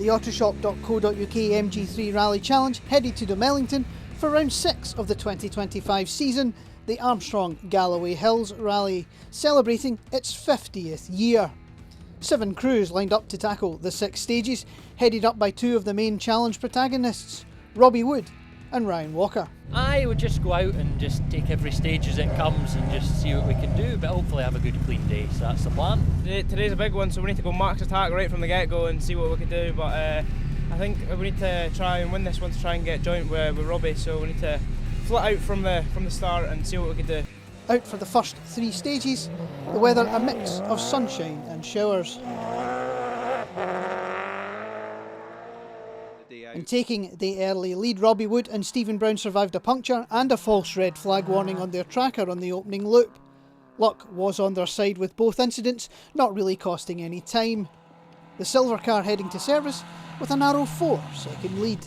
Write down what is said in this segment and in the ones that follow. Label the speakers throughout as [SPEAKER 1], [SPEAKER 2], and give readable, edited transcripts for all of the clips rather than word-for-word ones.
[SPEAKER 1] The 𝗏𝗏𝗆𝗏𝗀𝒀𝒐 MG3 Rally Challenge headed to Dumellington for round 6 of the 2025 season, the Armstrong Galloway Hills Rally, celebrating its 50th year. 7 crews lined up to tackle the 6 stages, headed up by 2 of the main challenge protagonists, Robbie Wood and Ryan Walker.
[SPEAKER 2] I would just go out and just take every stage as it comes and just see what we can do, but hopefully have a good clean day, so that's the plan.
[SPEAKER 3] Today's a big one, so we need to go max attack right from the get-go and see what we can do, but I think we need to try and win this one to try and get joint with Robbie, so we need to flit out from the start and see what we can do.
[SPEAKER 1] Out for the first 3 stages, the weather a mix of sunshine and showers. And taking the early lead, Robbie Wood and Stephen Brown survived a puncture and a false red flag warning on their tracker on the opening loop. Luck was on their side with both incidents, not really costing any time. The silver car heading to service with a narrow 4-second lead.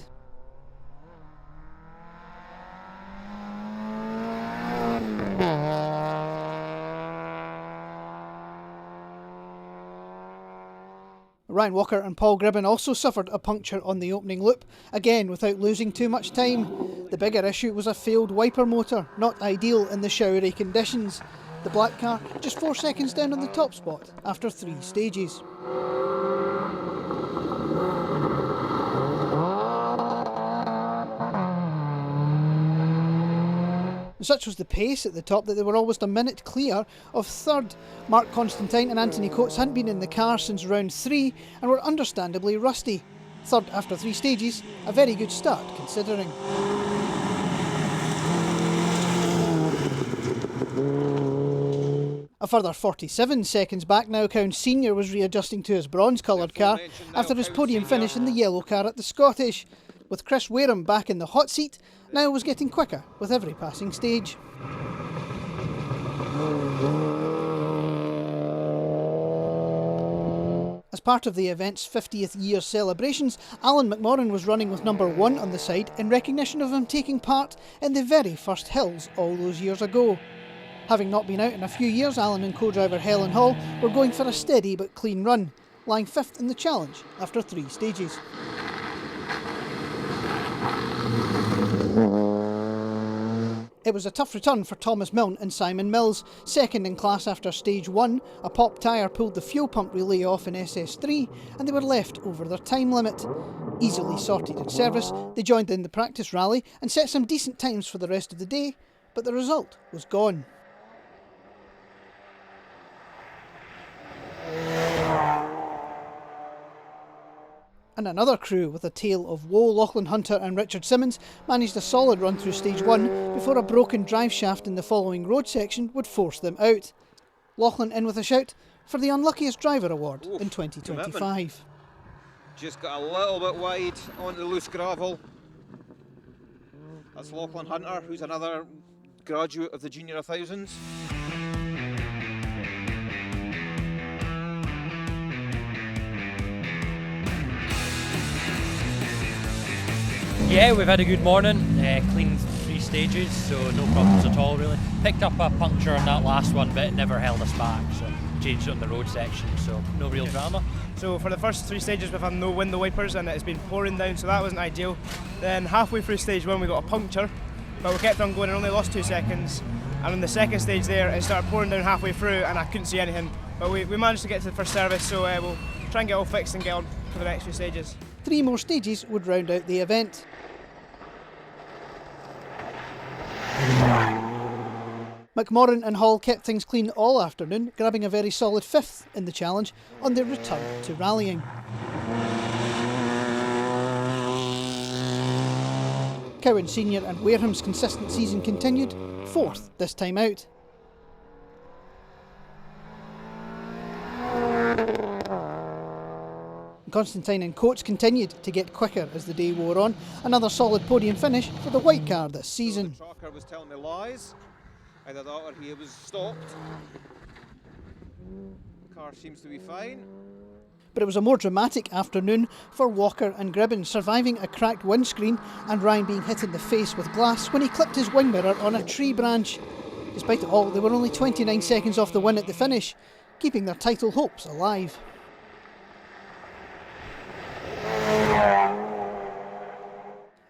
[SPEAKER 1] Ryan Walker and Paul Gribben also suffered a puncture on the opening loop, again without losing too much time. The bigger issue was a failed wiper motor, not ideal in the showery conditions. The black car just 4 seconds down on the top spot after 3 stages. Such was the pace at the top that they were almost a minute clear of third. Mark Constantine and Anthony Coates hadn't been in the car since round 3 and were understandably rusty. Third after 3 stages, a very good start considering. A further 47 seconds back now, 𝗂𝗁𝒁𝗔𝗂𝗇 was readjusting to his bronze-coloured car after his podium finish in the yellow car at the Scottish. With Chris Wadeham back in the hot seat, now was getting quicker with every passing stage. As part of the event's 50th year celebrations, Alan McMorran was running with number 1 on the side in recognition of him taking part in the very first hills all those years ago. Having not been out in a few years, Alan and co-driver Helen Hall were going for a steady but clean run, lying 5th in the challenge after 3 stages. It was a tough return for Thomas Milne and Simon Mills, second in class after stage 1. A pop tyre pulled the fuel pump relay off in SS3 and they were left over their time limit. Easily sorted in service, they joined in the practice rally and set some decent times for the rest of the day, but the result was gone. And another crew with a tale of woe, Lachlan Hunter and Richard Simmons, managed a solid run through stage 1 before a broken drive shaft in the following road section would force them out. Lachlan in with a shout for the unluckiest driver award in 2025.
[SPEAKER 4] Commitment. Just got a little bit wide onto the loose gravel. That's Lachlan Hunter, who's another graduate of the Junior 1000s.
[SPEAKER 2] Yeah, we've had a good morning, clean 3 stages, so no problems at all really. Picked up a puncture on that last one, but it never held us back, so changed it on the road section, so no real drama.
[SPEAKER 3] So for the first 3 stages we've had no window wipers and it's been pouring down, so that wasn't ideal. Then halfway through stage 1 we got a puncture, but we kept on going and only lost 2 seconds. And on the second stage there it started pouring down halfway through and I couldn't see anything. But we managed to get to the first service, so we'll try and get all fixed and get on for the next few stages.
[SPEAKER 1] 3 more stages would round out the event. McMorran and Hall kept things clean all afternoon, grabbing a very solid 5th in the challenge on their return to rallying. 𝗂𝗁𝒁𝗔𝗂𝗇 and Wareham's consistent season continued, 4th this time out. Constantine and Coates continued to get quicker as the day wore on. Another solid podium finish for the white car this season.
[SPEAKER 4] The tracker was telling me lies. Either that or he was stopped. The car seems to be fine.
[SPEAKER 1] But it was a more dramatic afternoon for Walker and Gribben, surviving a cracked windscreen and Ryan being hit in the face with glass when he clipped his wing mirror on a tree branch. Despite it all, they were only 29 seconds off the win at the finish, keeping their title hopes alive.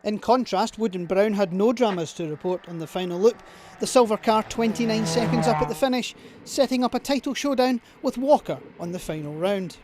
[SPEAKER 1] In contrast, Wood and Brown had no dramas to report on the final loop. The silver car 29 seconds up at the finish, setting up a title showdown with Walker on the final round.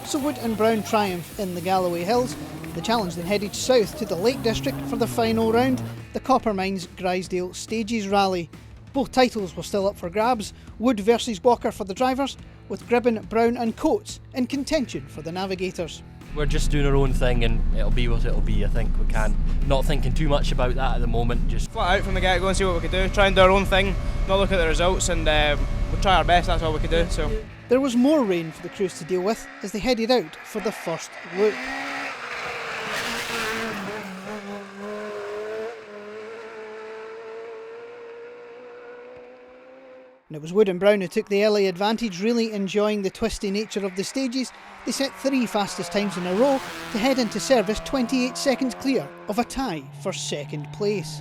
[SPEAKER 1] So Wood and Brown triumph in the Galloway Hills. The challenge then headed south to the Lake District for the final round, the 𝗔𝗂𝗁 Rally. Both titles were still up for grabs, Wood versus Walker for the drivers, with Gribbin, Brown and Coates in contention for the navigators.
[SPEAKER 2] We're just doing our own thing and it'll be what it'll be, I think. We can. Not thinking too much about that at the moment, just
[SPEAKER 3] flat out from the get-go and see what we could do, try and do our own thing, not look at the results, and we'll try our best, that's all we could do. So
[SPEAKER 1] there was more rain for the crews to deal with as they headed out for the first loop. And it was Wood and Brown who took the early advantage, really enjoying the twisty nature of the stages. They set 3 fastest times in a row to head into service 28 seconds clear of a tie for second place.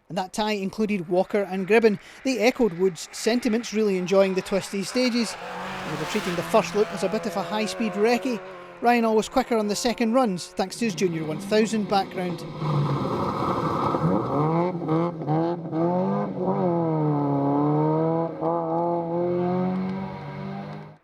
[SPEAKER 1] And that tie included Walker and Gribbin. They echoed Wood's sentiments, really enjoying the twisty stages. They were treating the first loop as a bit of a high-speed recce. Ryan always quicker on the second runs thanks to his Junior 1000 background.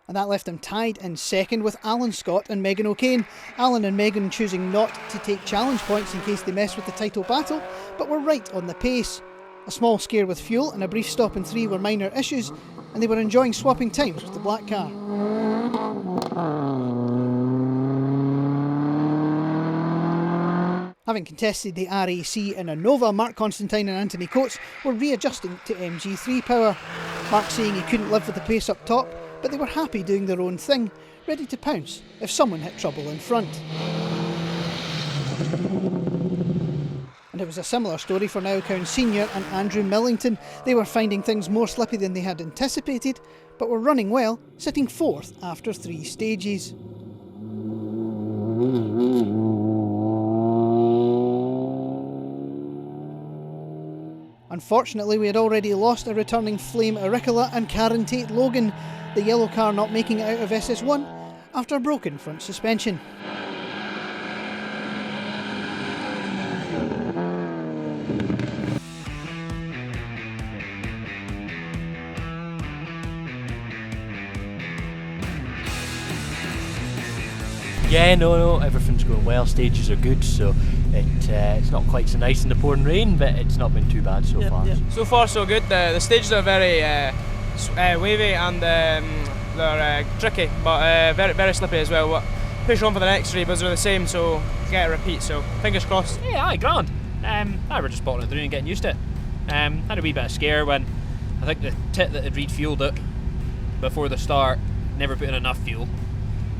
[SPEAKER 1] And that left them tied in second with Alan Scott and Megan O'Kane. Alan and Megan choosing not to take challenge points in case they mess with the title battle, but were right on the pace. A small scare with fuel and a brief stop in 3 were minor issues, and they were enjoying swapping times with the black car. Having contested the RAC in a Nova, Mark Constantine and Anthony Coates were readjusting to MG3 power. Mark saying he couldn't live with the pace up top, but they were happy doing their own thing, ready to pounce if someone hit trouble in front. And it was a similar story for 𝗔𝗂𝗁𝒃 and Andrew Millington. They were finding things more slippy than they had anticipated, but were running well, sitting 4th after 3 stages. Unfortunately, we had already lost a returning Flame Auricola and Karen Tate Logan, the yellow car not making it out of SS1 after a broken front suspension.
[SPEAKER 2] yeah, no, everything's going well. Stages are good, so it's not quite so nice in the pouring rain, but it's not been too bad so far.
[SPEAKER 3] Yep. So far, so good. The stages are very wavy and they're tricky, but very, very slippy as well. But push on for the next 3, but they're the same, so get a repeat. So fingers crossed.
[SPEAKER 5] Yeah, aye, grand. We're just bottling it through and getting used to it. Had a wee bit of scare when I think the tit that had refueled it before the start never put in enough fuel.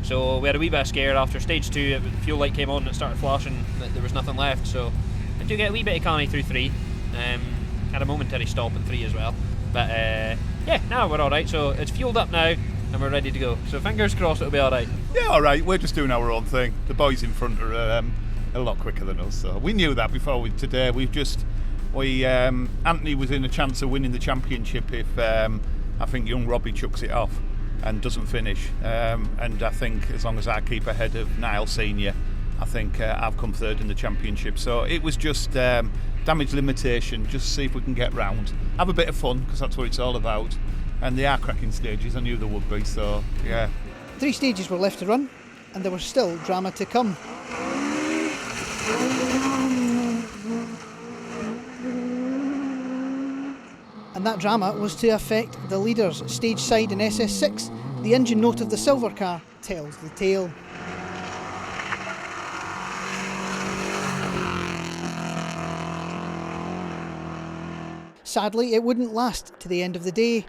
[SPEAKER 5] So we had a wee bit of scare after stage 2. The fuel light came on and it started flashing that there was nothing left. So I do get a wee bit of canny through 3. Had a momentary stop in 3 as well. But yeah, now we're alright. So it's fueled up now and we're ready to go. So fingers crossed it'll be alright.
[SPEAKER 6] Yeah, alright. We're just doing our own thing. The boys in front are a lot quicker than us. So we knew that before today. Anthony was in a chance of winning the championship if I think young Robbie chucks it off and doesn't finish. And I think as long as I keep ahead of Niall Senior, I think I've come 3rd in the championship. So it was just damage limitation, just see if we can get round. Have a bit of fun, because that's what it's all about. And they are cracking stages, I knew there would be, so yeah.
[SPEAKER 1] 3 stages were left to run, and there was still drama to come. And that drama was to affect the leaders. Stage side in SS6, the engine note of the silver car tells the tale. Sadly, it wouldn't last to the end of the day.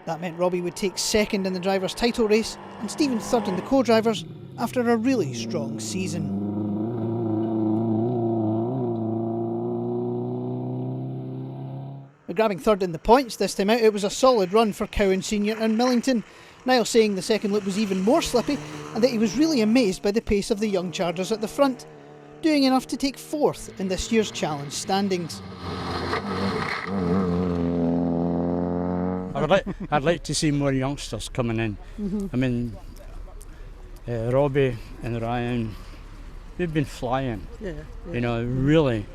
[SPEAKER 1] That meant Robbie would take 2nd in the drivers' title race and Stephen 3rd in the co-drivers after a really strong season. But grabbing third in the points this time out, it was a solid run for Cowan Senior and Millington. Niall saying the second loop was even more slippy and that he was really amazed by the pace of the young chargers at the front, doing enough to take fourth in this year's challenge standings.
[SPEAKER 7] I'd like to see more youngsters coming in. I mean, Robbie and Ryan, they've been flying. You know, really.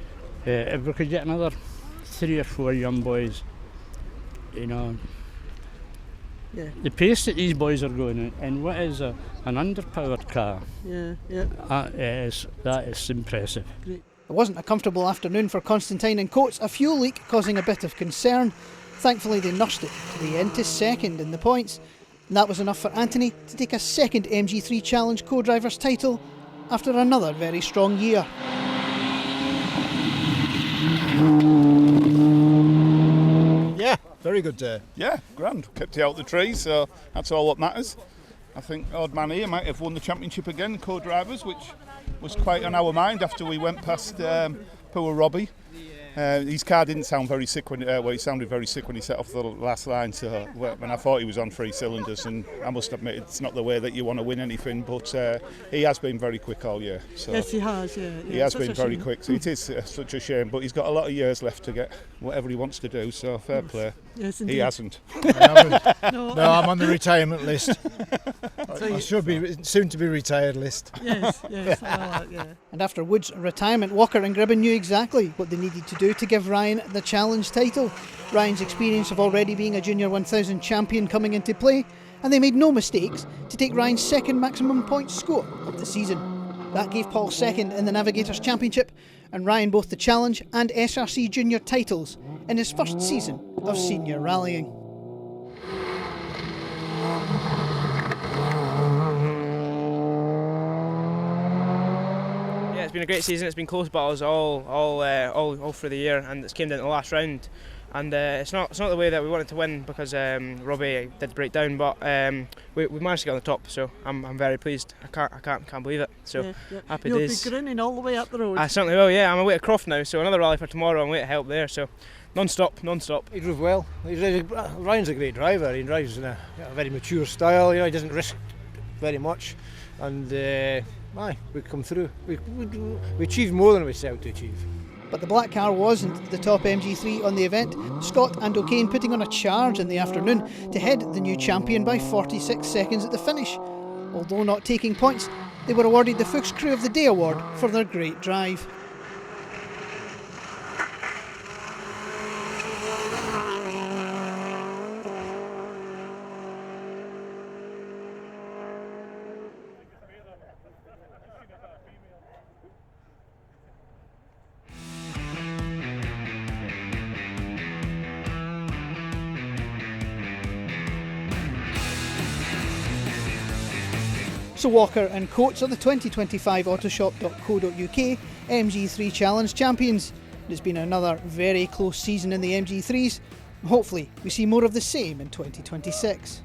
[SPEAKER 7] If we could get another 3 or 4 young boys, you know, the pace that these boys are going in, and what is an underpowered car, that is impressive.
[SPEAKER 1] It wasn't a comfortable afternoon for Constantine and Coates, a fuel leak causing a bit of concern. Thankfully they nursed it to the end to second in the points, and that was enough for Anthony to take a second MG3 Challenge co-driver's title after another very strong year.
[SPEAKER 8] Yeah, very good day.
[SPEAKER 6] Yeah, grand. Kept it out the trees, so that's all that matters. I think Odd Man here might have won the championship again, co-drivers, which was quite on our mind after we went past poor Robbie. His car didn't sound very sick when he sounded very sick when he set off the last line. So when I thought he was on 3 cylinders, and I must admit it's not the way that you want to win anything. But he has been very quick all year. So
[SPEAKER 9] yes, he has. Yeah,
[SPEAKER 6] he has been very quick. So it is such a shame, but he's got a lot of years left to get whatever he wants to do. So fair play.
[SPEAKER 9] Yes,
[SPEAKER 6] he hasn't.
[SPEAKER 8] No, I'm on the retirement list. I should be soon to be retired list.
[SPEAKER 9] Yes, yeah.
[SPEAKER 1] And after Wood's retirement, Walker and Gribben knew exactly what they needed to do to give Ryan the challenge title. Ryan's experience of already being a Junior 1000 champion coming into play, and they made no mistakes to take Ryan's second maximum point score of the season. That gave Paul second in the Navigators Championship, and Ryan both the Challenge and SRC Junior titles in his first season of senior rallying.
[SPEAKER 3] It's been a great season. It's been close battles all through the year, and it's came down to the last round. And it's not the way that we wanted to win because Robbie did break down, but we managed to get on the top. So I'm very pleased. I can't believe it. So happy days.
[SPEAKER 9] You'll be grinning all the way up the road.
[SPEAKER 3] I certainly will. Yeah, I'm away at Croft now, so another rally for tomorrow. I'm away to help there. So non-stop.
[SPEAKER 8] He drove well. Ryan's a great driver. He drives in a very mature style. You know, he doesn't risk very much, and we come through. We achieved more than we set out to achieve.
[SPEAKER 1] But the black car wasn't the top MG3 on the event. Scott and O'Kane putting on a charge in the afternoon to head the new champion by 46 seconds at the finish. Although not taking points, they were awarded the Fuchs Crew of the Day award for their great drive. So Walker and Coates are the 2025 Autoshop.co.uk MG3 Challenge champions. It's been another very close season in the MG3s. Hopefully we see more of the same in 2026.